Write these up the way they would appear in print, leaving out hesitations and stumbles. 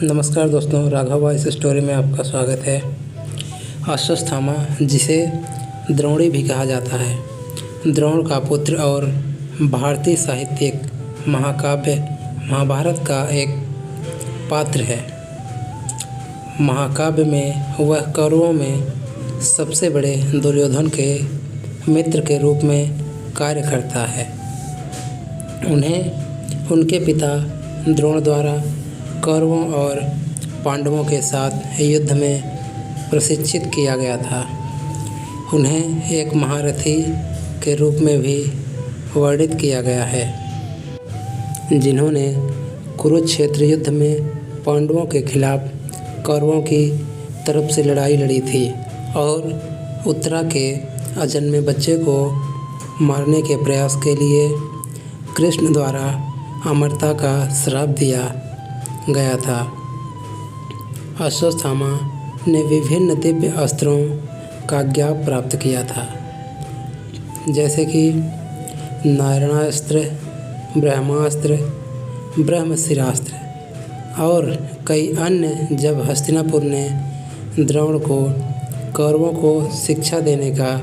नमस्कार दोस्तों, राघव इस स्टोरी में आपका स्वागत है। अश्वत्थामा, जिसे द्रोणी भी कहा जाता है, द्रोण का पुत्र और भारतीय साहित्यिक महाकाव्य महाभारत का एक पात्र है। महाकाव्य में वह कौरवों में सबसे बड़े दुर्योधन के मित्र के रूप में कार्य करता है। उन्हें उनके पिता द्रोण द्वारा कौरवों और पांडवों के साथ युद्ध में प्रशिक्षित किया गया था। उन्हें एक महारथी के रूप में भी वर्णित किया गया है, जिन्होंने कुरुक्षेत्र युद्ध में पांडवों के खिलाफ कौरवों की तरफ से लड़ाई लड़ी थी और उत्तरा के अजन्मे बच्चे को मारने के प्रयास के लिए कृष्ण द्वारा अमरता का श्राप दिया गया था। अश्वत्थामा ने विभिन्न दिव्य अस्त्रों का ज्ञान प्राप्त किया था, जैसे कि नारायणास्त्र, ब्रह्मास्त्र, ब्रह्मशिरास्त्र और कई अन्य। जब हस्तिनापुर ने द्रोण को कौरवों को शिक्षा देने का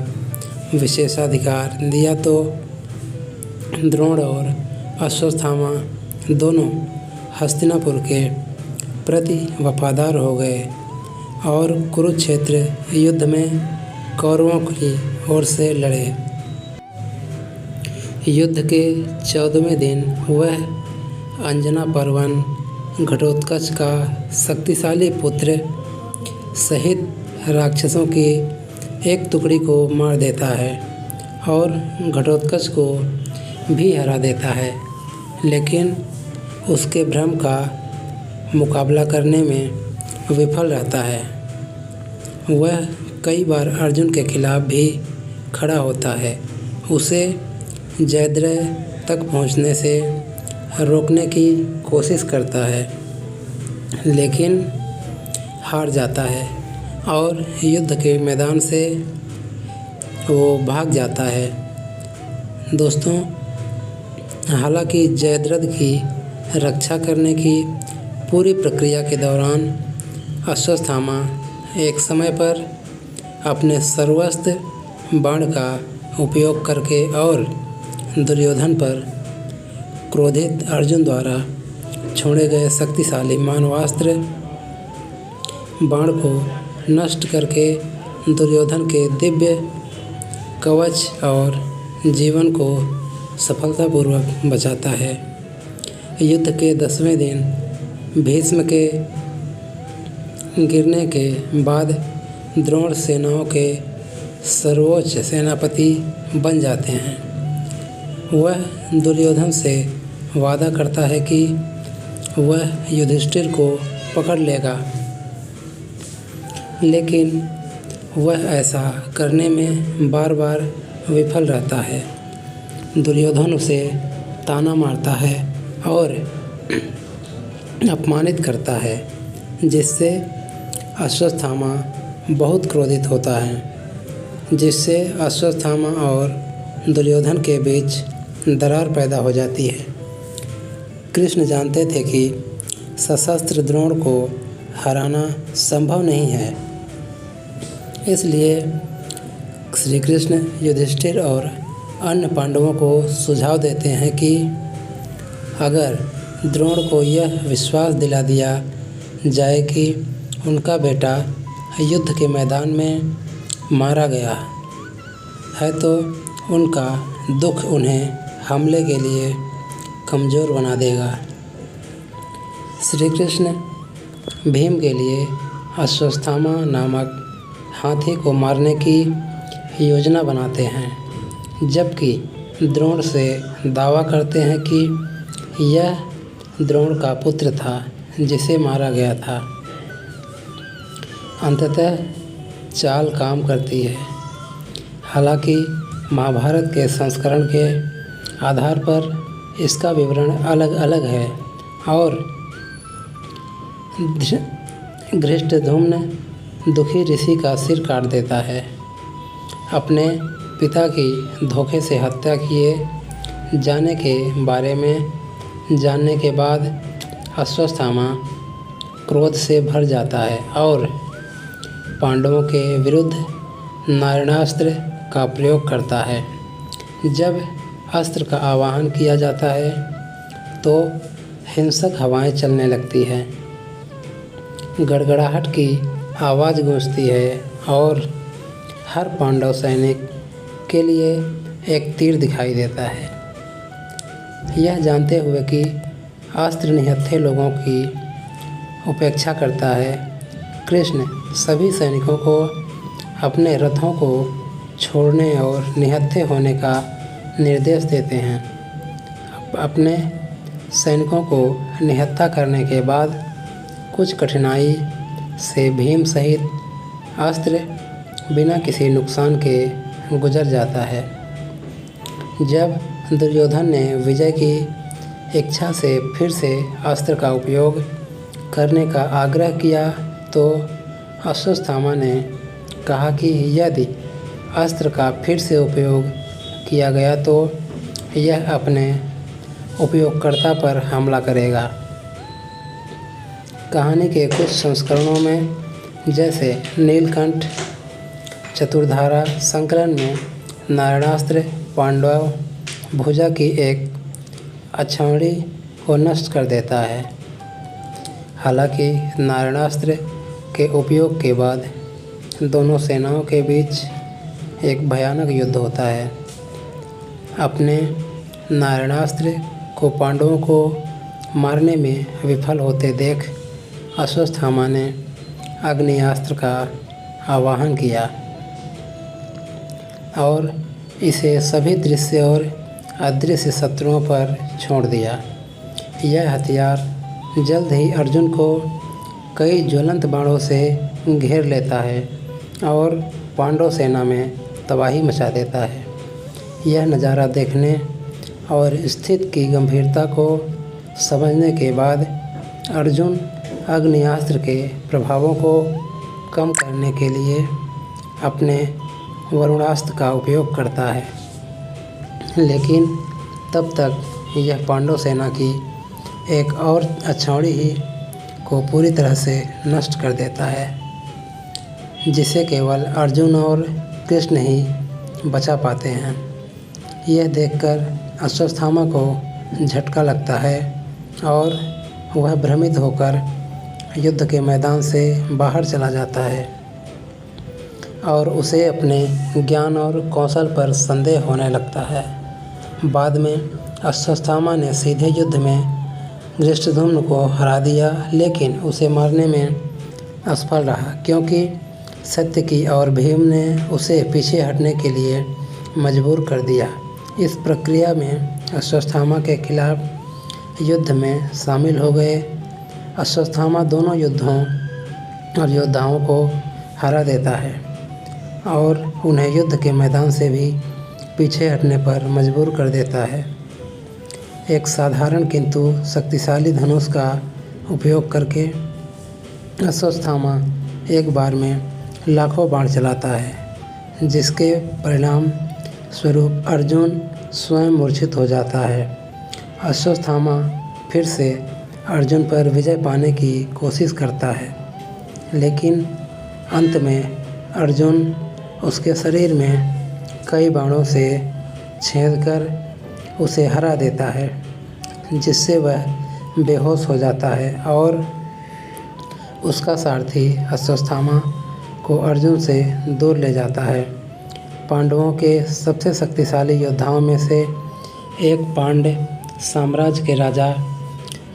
विशेषाधिकार दिया तो द्रोण और अश्वत्थामा दोनों हस्तिनापुर के प्रति वफादार हो गए और कुरुक्षेत्र युद्ध में कौरवों की ओर से लड़े। युद्ध के 14वें दिन वह अंजना पर्वन घटोत्कच का शक्तिशाली पुत्र सहित राक्षसों की एक टुकड़ी को मार देता है और घटोत्कच को भी हरा देता है, लेकिन उसके भ्रम का मुकाबला करने में विफल रहता है। वह कई बार अर्जुन के खिलाफ भी खड़ा होता है, उसे जयद्रथ तक पहुंचने से रोकने की कोशिश करता है, लेकिन हार जाता है और युद्ध के मैदान से वो भाग जाता है। दोस्तों, हालांकि जयद्रथ की रक्षा करने की पूरी प्रक्रिया के दौरान अश्वत्थामा एक समय पर अपने सर्वास्त्र बाण का उपयोग करके और दुर्योधन पर क्रोधित अर्जुन द्वारा छोड़े गए शक्तिशाली मानवास्त्र बाण को नष्ट करके दुर्योधन के दिव्य कवच और जीवन को सफलतापूर्वक बचाता है। युद्ध के 10वें दिन भीष्म के गिरने के बाद द्रोण सेनाओं के सर्वोच्च सेनापति बन जाते हैं। वह दुर्योधन से वादा करता है कि वह युधिष्ठिर को पकड़ लेगा, लेकिन वह ऐसा करने में बार बार विफल रहता है। दुर्योधन उसे ताना मारता है और अपमानित करता है, जिससे अश्वत्थामा बहुत क्रोधित होता है, जिससे अश्वत्थामा और दुर्योधन के बीच दरार पैदा हो जाती है। कृष्ण जानते थे कि सशस्त्र द्रोण को हराना संभव नहीं है, इसलिए श्री कृष्ण युधिष्ठिर और अन्य पांडवों को सुझाव देते हैं कि अगर द्रोण को यह विश्वास दिला दिया जाए कि उनका बेटा युद्ध के मैदान में मारा गया है तो उनका दुख उन्हें हमले के लिए कमज़ोर बना देगा। श्री कृष्ण भीम के लिए अश्वत्थामा नामक हाथी को मारने की योजना बनाते हैं, जबकि द्रोण से दावा करते हैं कि यह द्रोण का पुत्र था जिसे मारा गया था। अंततः चाल काम करती है। हालांकि महाभारत के संस्करण के आधार पर इसका विवरण अलग अलग है और धृष्टद्युम्न दुखी ऋषि का सिर काट देता है। अपने पिता की धोखे से हत्या किए जाने के बारे में जानने के बाद अश्वत्थामा क्रोध से भर जाता है और पांडवों के विरुद्ध नारायणास्त्र का प्रयोग करता है। जब अस्त्र का आवाहन किया जाता है तो हिंसक हवाएं चलने लगती हैं, गड़गड़ाहट की आवाज़ गूंजती है और हर पांडव सैनिक के लिए एक तीर दिखाई देता है। यह जानते हुए कि अस्त्र निहत्थे लोगों की उपेक्षा करता है, कृष्ण सभी सैनिकों को अपने रथों को छोड़ने और निहत्थे होने का निर्देश देते हैं। अपने सैनिकों को निहत्था करने के बाद कुछ कठिनाई से भीम सहित अस्त्र बिना किसी नुकसान के गुजर जाता है। जब दुर्योधन ने विजय की इच्छा से फिर से अस्त्र का उपयोग करने का आग्रह किया तो अश्वत्थामा ने कहा कि यदि अस्त्र का फिर से उपयोग किया गया तो यह अपने उपयोगकर्ता पर हमला करेगा। कहानी के कुछ संस्करणों में, जैसे नीलकंठ चतुर्धारा संकलन में, नारायणास्त्र पांडव भुजा की एक अक्षौहिणी को नष्ट कर देता है। हालांकि नारायणास्त्र के उपयोग के बाद दोनों सेनाओं के बीच एक भयानक युद्ध होता है। अपने नारायणास्त्र को पांडवों को मारने में विफल होते देख अश्वत्थामा ने अग्नियास्त्र का आवाहन किया और इसे सभी दृश्य और अदृश्य शत्रुओं पर छोड़ दिया। यह हथियार जल्द ही अर्जुन को कई ज्वलंत बाणों से घेर लेता है और पांडव सेना में तबाही मचा देता है। यह नज़ारा देखने और स्थिति की गंभीरता को समझने के बाद अर्जुन अग्नियास्त्र के प्रभावों को कम करने के लिए अपने वरुणास्त्र का उपयोग करता है, लेकिन तब तक यह पांडव सेना की एक और अक्षौहिणी ही को पूरी तरह से नष्ट कर देता है, जिसे केवल अर्जुन और कृष्ण ही बचा पाते हैं। यह देखकर अश्वत्थामा को झटका लगता है और वह भ्रमित होकर युद्ध के मैदान से बाहर चला जाता है और उसे अपने ज्ञान और कौशल पर संदेह होने लगता है। बाद में अश्वत्थामा ने सीधे युद्ध में धृष्टद्युम्न को हरा दिया, लेकिन उसे मारने में असफल रहा क्योंकि सत्यकी और भीम ने उसे पीछे हटने के लिए मजबूर कर दिया। इस प्रक्रिया में अश्वत्थामा के खिलाफ युद्ध में शामिल हो गए। अश्वत्थामा दोनों युद्धों और योद्धाओं को हरा देता है और उन्हें युद्ध के मैदान से भी पीछे हटने पर मजबूर कर देता है। एक साधारण किंतु शक्तिशाली धनुष का उपयोग करके अश्वत्थामा एक बार में लाखों बाण चलाता है, जिसके परिणाम स्वरूप अर्जुन स्वयं मूर्छित हो जाता है। अश्वत्थामा फिर से अर्जुन पर विजय पाने की कोशिश करता है, लेकिन अंत में अर्जुन उसके शरीर में कई बाणों से छेदकर उसे हरा देता है, जिससे वह बेहोश हो जाता है और उसका सारथी अश्वत्थामा को अर्जुन से दूर ले जाता है। पांडवों के सबसे शक्तिशाली योद्धाओं में से एक पांड्य साम्राज्य के राजा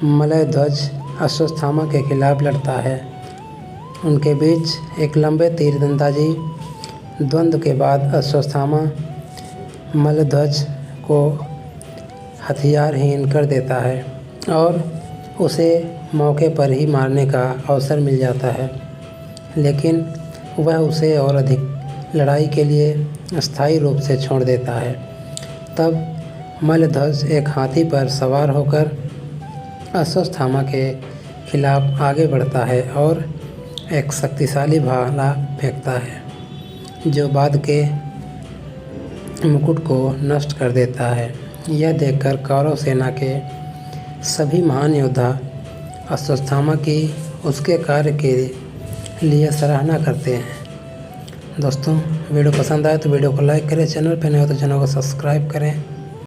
मलयध्वज अश्वत्थामा के खिलाफ लड़ता है। उनके बीच एक लंबे तीरंदाजी द्वंद्व के बाद अश्वत्थामा मलयध्वज को हथियारहीन कर देता है और उसे मौके पर ही मारने का अवसर मिल जाता है, लेकिन वह उसे और अधिक लड़ाई के लिए स्थायी रूप से छोड़ देता है। तब मलयध्वज एक हाथी पर सवार होकर अश्वत्थामा के खिलाफ आगे बढ़ता है और एक शक्तिशाली भाला फेंकता है, जो बाद के मुकुट को नष्ट कर देता है। यह देखकर कौरव सेना के सभी महान योद्धा अश्वत्थामा की उसके कार्य के लिए सराहना करते हैं। दोस्तों वीडियो पसंद आए तो वीडियो को लाइक करें, चैनल पर नए हो तो चैनल को सब्सक्राइब करें।